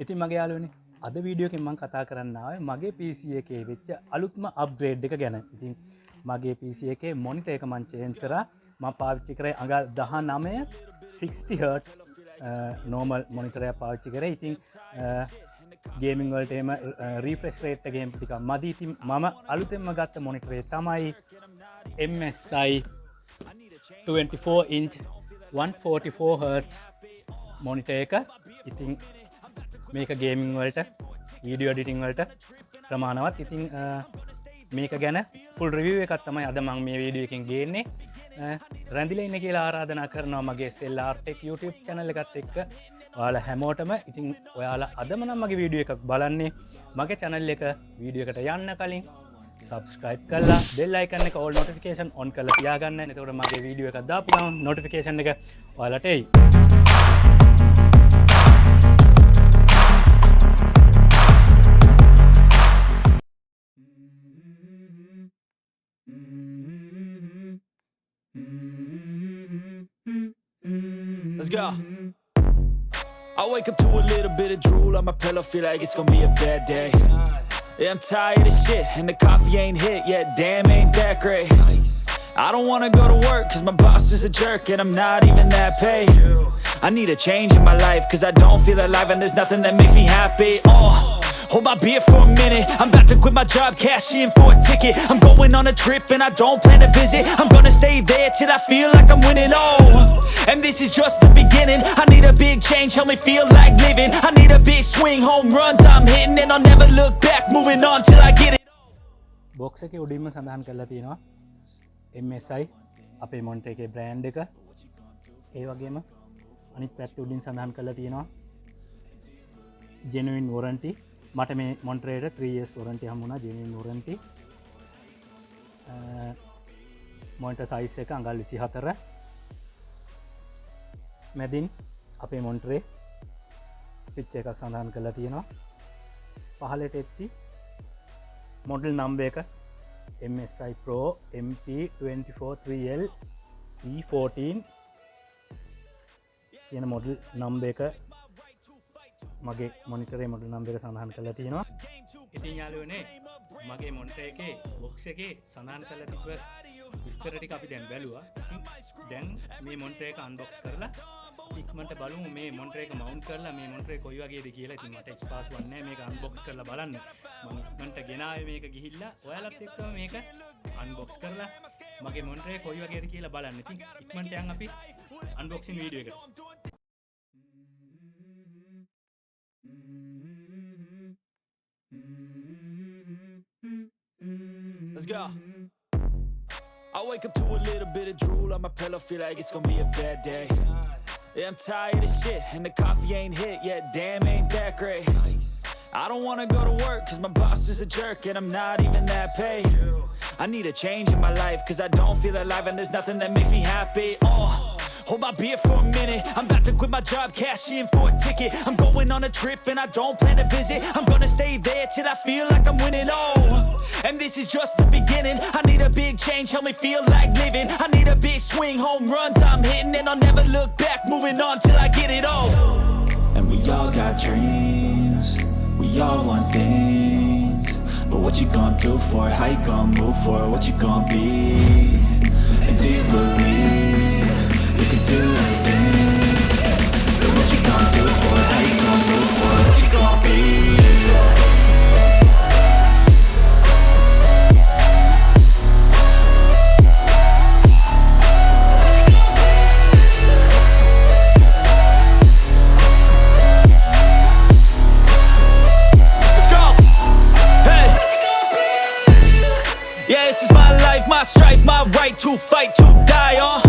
ඉතින් මගේ යාළුවනේ අද වීඩියෝ එකෙන් මම කතා කරන්න ආවේ මගේ PC එකේ වෙච්ච අලුත්ම අප්ග්‍රේඩ් එක ගැන. ඉතින් මගේ PC එකේ මොනිටර් එක මම චේන්ජ් කරා. මම පාවිච්චි කරේ අඟල් 19 60 Hz normal මොනිටර් එකක් පාවිච්චි කරේ. ඉතින් ගේමින් වලට එහෙම රිෆ්‍රෙෂ් රේට් එක එහෙම ටිකක් මදි. ඉතින් මම අලුතෙන්ම ගත්ත මොනිටර් එක තමයි MSI 24 inch 144 Hz මොනිටර් එක. ඉතින් මේක ගේමින් වලට වීඩියෝ එඩිටිං වලට ප්‍රමාණවත්. ඉතින් මේක ගැන ෆුල් රිවිව් එකක් තමයි අද මම මේ වීඩියෝ එකෙන් ගේන්නේ. රැඳිලා ඉන්න කියලා ආරාධනා කරනවා මගේ SLR Tech YouTube channel එකත් එක්ක ඔයාලා හැමෝටම. ඉතින් ඔයාලා අදම නම් මගේ වීඩියෝ එකක් බලන්නේ. මගේ channel එක වීඩියෝ එකට යන්න කලින් subscribe කරලා bell icon එක all notification on කරලා තියාගන්න. එතකොට මගේ වීඩියෝ එකක් දාපු ගමන් notification එක ඔයාලට එයි. Let's go. I wake up to a little bit of drool on my pillow, feel like it's gonna be a bad day. Yeah, I'm tired of shit, and the coffee ain't hit yet, damn, ain't that great. I don't wanna go to work, cause my boss is a jerk, and I'm not even that paid. I need a change in my life, cause I don't feel alive, and there's nothing that makes me happy. Hold my beer for a minute, I'm about to quit my job, cash in for a ticket. I'm going on a trip and I don't plan to visit. I'm gonna stay there till I feel like I'm winning, and this is just the beginning. I need a big change, help me feel like living. I need a big swing, home runs I'm hitting, and I'll never look back, moving on till I get it. Box එකේ උඩින්ම සඳහන් කරලා තියෙනවා MSI අපේ monitor එකේ brand එක. ඒ වගේම අනිත් පැත්තේ උඩින් සඳහන් කරලා තියෙනවා genuine warranty. මට මේ මොනිටර් එකට 3 years warranty හම්බුණා, genuine warranty. මොනිටර් size එක අඟල් 24. මැදින් අපේ මොනිටරේ ස්විච් එකක් සඳහන් කරලා තියෙනවා. පහළට එද්දි මොඩල් නම්බර් එක MSI Pro MP243L E14 කියන මොඩල් නම්බර් එක මගේ මොනිටරේ මොඩල් නම්බර් එක සඳහන් කරලා තියෙනවා. ඉතින් යාළුවනේ මගේ මොනිටර් එකේ බොක්ස් එකේ සඳහන් කරලා තිබ්බ විස්තර ටික අපි දැන් බැලුවා. දැන් මේ මොනිටර් එක අන්බොක්ස් කරලා ඉක්මනට බලමු මේ මොනිටර් එක මවුන්ට් කරලා මේ මොනිටර් එක කොයි වගේද කියලා. ඉතින් මට එක්ස්පාස් වන්නේ මේක අන්බොක්ස් කරලා බලන්න. මම ඉක්මනට ගෙනාවේ මේක ගිහිල්ලා ඔයාලත් එක්කම මේක අන්බොක්ස් කරලා මගේ මොනිටර් එක කොයි වගේද කියලා බලන්න. ඉතින් ඉක්මනට යන් අපි අන්බොක්සින් වීඩියෝ එකට. Let's go. I wake up to a little bit of drool on my pillow, feel like it's gonna be a bad day. Yeah, I'm tired of shit, and the coffee ain't hit yet, damn, ain't that great. I don't wanna go to work, cause my boss is a jerk, and I'm not even that paid. I need a change in my life, cause I don't feel alive, and there's nothing that makes me happy. Hold my beer for a minute, I'm about to quit my job, cash in for a ticket. I'm going on a trip and I don't plan to visit. I'm gonna stay there till I feel like I'm winning, and this is just the beginning. I need a big change, help me feel like living. I need a big swing, home runs I'm hitting, and I'll never look back, moving on till I get it all. And we all got dreams, we all want things, but what you gonna do for it? How you gonna move for it? What you gonna be? And do you believe you can do anything? But what you gonna do for it? How you gonna move for it? What you gonna be? Yeah, this is my life, my strife, my right to fight, to die on.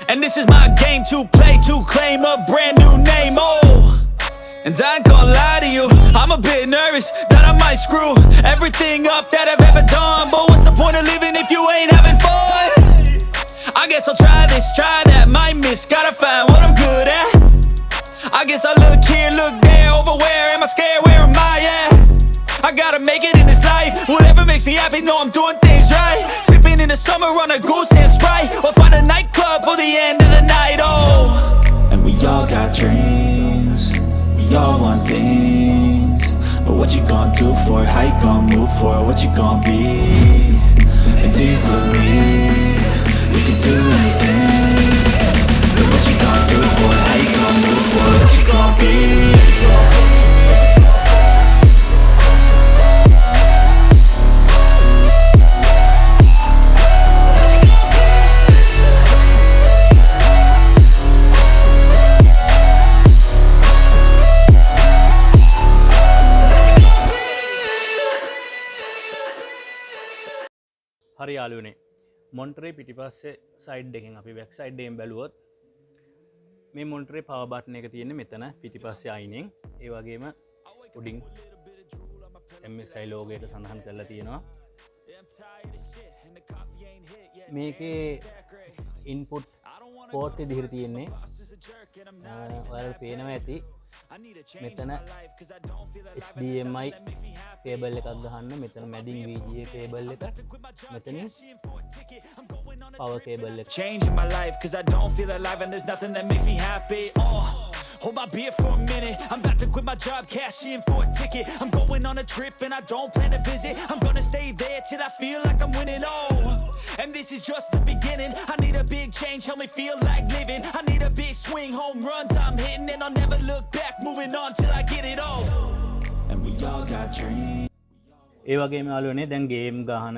And this is my game to play, to claim a brand new name, And I ain't gonna lie to you, I'm a bit nervous that I might screw everything up that I've ever done. But what's the point of living if you ain't having fun? I guess I'll try this, try that, might miss, gotta find what I'm good at. I guess I look here, look there, over where am I scared, where am I at? I gotta make it in this life, whatever makes me happy, know I'm doing things right. Sipping in the summer on a goose and Sprite, or find a nightclub for the end of the night, And we all got dreams, we all want things, but what you gon' do for it? How you gon' move for it? What you gon' be? And do you believe you can do anything? But what you gon' do for it? How you gon' move for it? What you gon' be? හරි යාළුවනේ මොන්ටරේ පිටිපස්සේ side එකෙන් අපි back side එකෙන් බැලුවොත් මේ මොන්ටරේ power button එක තියෙන්නේ මෙතන පිටිපස්සේ අයිනෙන් ඒ වගේම උඩින් MSI ලෝගෝ එක සඳහන් කරලා තියෙනවා මේකේ ඉන්පුට් පෝට් විදිහට තියෙන්නේ ඔයාලට පේනවා ඇති මෙතන HDMI කේබල් එකක් ගහන්න මෙතන මැදින් VGA කේබල් එක මෙතනින් power cable එක Changing my life cause I don't feel alive and there's nothing that makes me happy. Hold my beer for a minute. I'm about to quit my job, cash in for a ticket. I'm going on a trip and I don't plan to visit. I'm gonna stay there till I feel like I'm winning. And this is just the beginning. I need a big change, help me feel like living. I need a big swing, home runs I'm hitting, and I'll never look back. Moving on till I get it all. And we all got dreams. ඒ වගේම යාළුවනේ දැන් game ගහන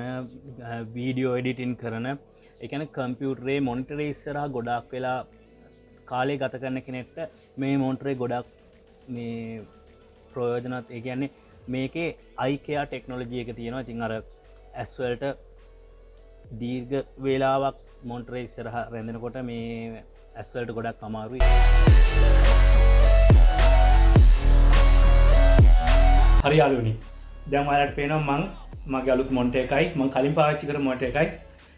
video editing කරන ඒ කියන්නේ කම්පියුටරේ මොනිටරේ ඉස්සරහා ගොඩාක් වෙලා කාලේ ගත කරන කෙනෙක්ට මේ මොනිටරේ ගොඩක් මේ ප්‍රයෝජනවත් ඒ කියන්නේ මේකේ IKEA ටෙක්නොලොජි එක තියෙනවා. ඉතින් අර ඇස් වලට දීර්ඝ වේලාවක් මොනිටරේ ඉස්සරහා රැඳෙනකොට මේ ඇස් වලට ගොඩක් අමාරුයි. හරි යාළුවනේ දැන් ඔයාලට පේනවා මම මගේ අලුත් මොනිටර් එකයි මම කලින් පාවිච්චි කරපු මොනිටර් එකයි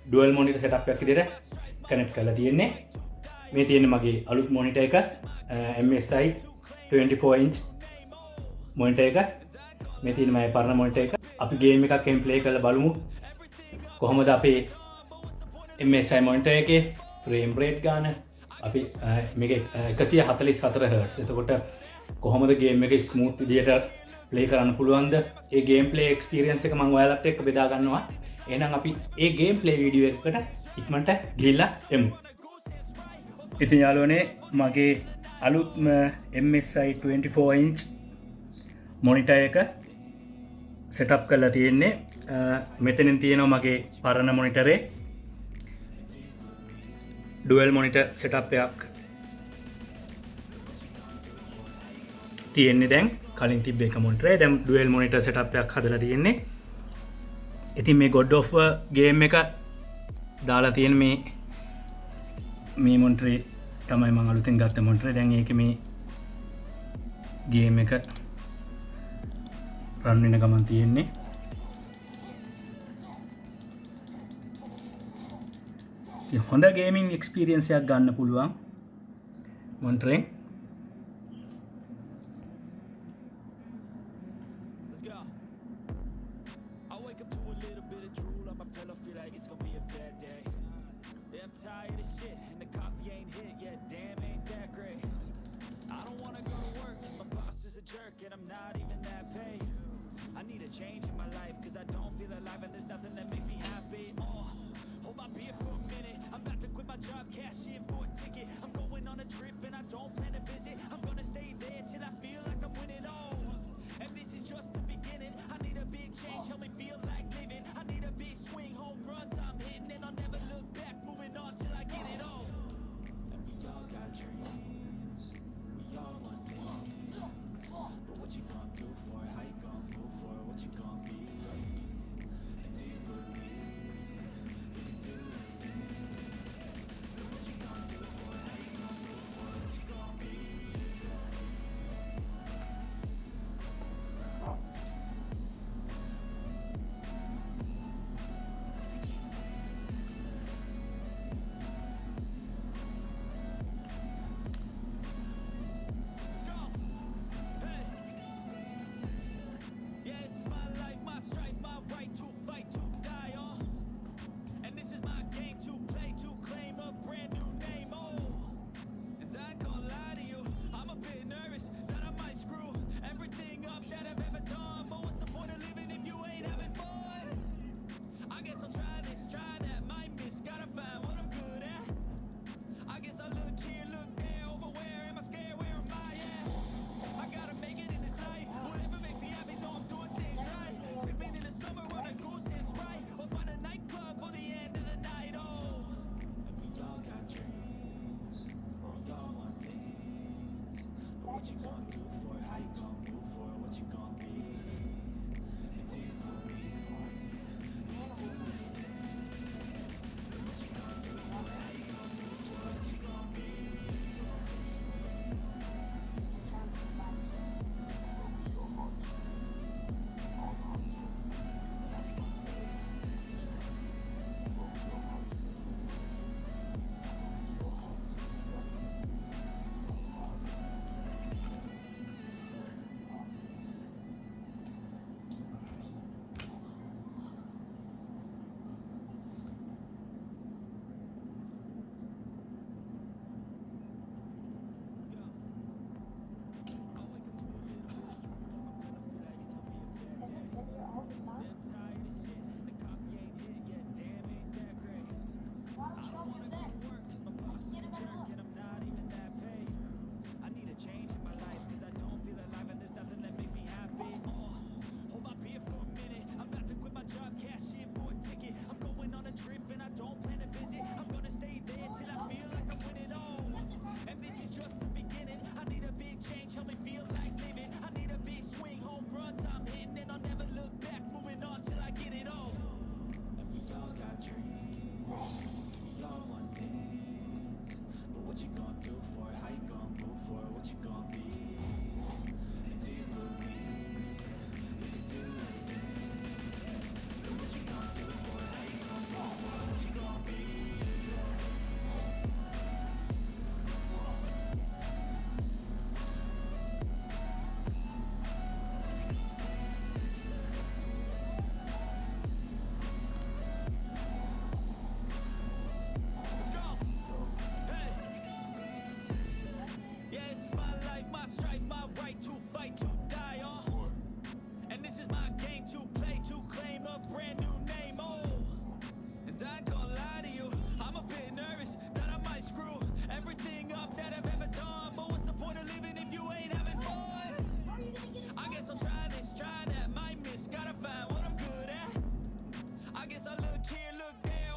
ඩුවල් මොනිටර් සෙටප් එකක් විදිහට කනෙක්ට් කරලා තියෙන්නේ. මේ තියෙන්නේ මගේ අලුත් මොනිටර් එක MSI 24 inch මොනිටර් එක. මේ තියෙන්නේ මගේ පරණ මොනිටර් එක. අපි ගේම් එකක් එහෙම ප්ලේ කරලා බලමු. කොහොමද අපේ MSI මොනිටර් එකේ ෆ්‍රේම් රේට් ගන්න අපි මේක 144 Hz. එතකොට කොහොමද ගේම් එක ස්මූත් විදිහට ප්ලේ කරන්න පුළුවන්ද? ඒ ගේම් ප්ලේ එක්ස්පීරියන්ස් එක මම ඔයාලත් එක්ක බෙදා ගන්නවා. එහෙනම් අපි ඒ ගේම් ප්ලේ වීඩියෝ එකකට ඉක්මනට ගිහිල්ලා එමු. ඉතින් යාළුවනේ මගේ අලුත්ම MSI 24 inch මොනිටර් එක සෙටප් කරලා තියෙන්නේ. මෙතනින් තියෙනවා මගේ පරණ මොනිටරේ ඩුවල් මොනිටර් සෙටප් එකක් තියෙන්නේ දැන්. කලින් තිබ්බ එක මොනිටරේ දැන් ඩුවල් මොනිටර් සෙටප් එකක් හදලා තියෙන්නේ. ඉතින් මේ God of War ගේම් එක දාලා තියෙන මේ මොනිටරේ තමයි මම අලුතෙන් ගත්ත මොනිටරේ. දැන් ඒකේ මේ ගේම් එක රන් වෙන ගමන් තියෙන්නේ. හොඳ ගේමින් එක්ස්පීරියන්ස් එකක් ගන්න පුළුවන් මොනිටරෙන්.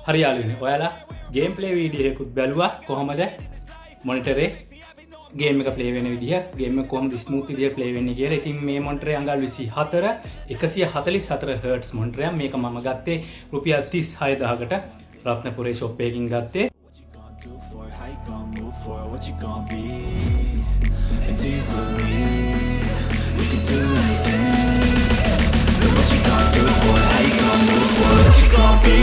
හරි යාළුවනේ ඔයාලා ගේම් ප්ලේ වීඩියෝ එකකුත් බැලුවා කොහොමද මොනිටරේ ගේම් එක ප්ලේ වෙන විදිහ ගේම් එක කොහොමද ස්මූත් විදිහට ප්ලේ වෙන්නේ කියලා. ඉතින් මේ මොනිටරේ අඟල් 24 144 හර්ට්ස් මොනිටරයක්. මේක මම ගත්තේ රුපියල් 36000කට රත්නපුරේ ෂොප් එකකින් ගත්තේ. How you gon' move for it? What you gon' be? And do you believe you can do anything? And what you gon' do for it? How you gon' move for it? What you gon' be?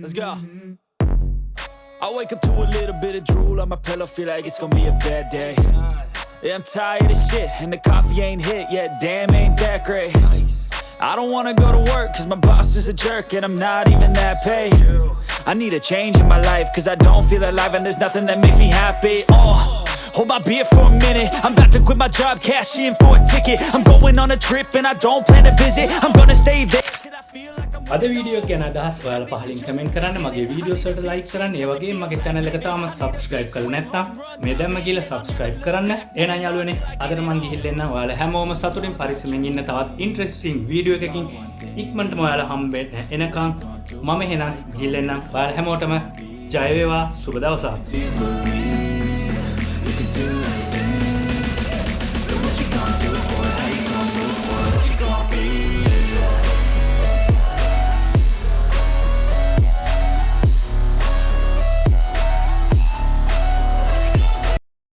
Let's go. I wake up to a little bit of drool on my pillow, feel like it's gonna be a bad day. Yeah, I'm tired of shit, and the coffee ain't hit yet, damn, ain't that great. I don't wanna go to work, cause my boss is a jerk, and I'm not even that paid. I need a change in my life, cause I don't feel alive, and there's nothing that makes me happy. Hold my beer for a minute, I'm about to quit my job, cash in for a ticket. I'm going on a trip, and I don't plan to visit, I'm gonna stay there. අද video ගැන අදහස් ඔයාලා පහලින් comment කරන්න, මගේ videos වලට like කරන්න, ඒ වගේම මගේ channel එක තාමත් subscribe කරලා නැත්නම් මේ දැම්ම ගිහලා subscribe කරන්න. එහෙනම් යාළුවනේ අදට මම ගිහිල්ලා එන්න. ඔයාලා හැමෝම සතුටින් පරිස්සමෙන් ඉන්න තවත් interesting වීඩියෝ එකකින් ඉක්මනටම ඔයාලා හම්බෙන්න එනකම් මම එහෙනම් ගිහිල්ලා එන්නම්. ඔයාලා හැමෝටම ජය වේවා, සුබ දවසක්.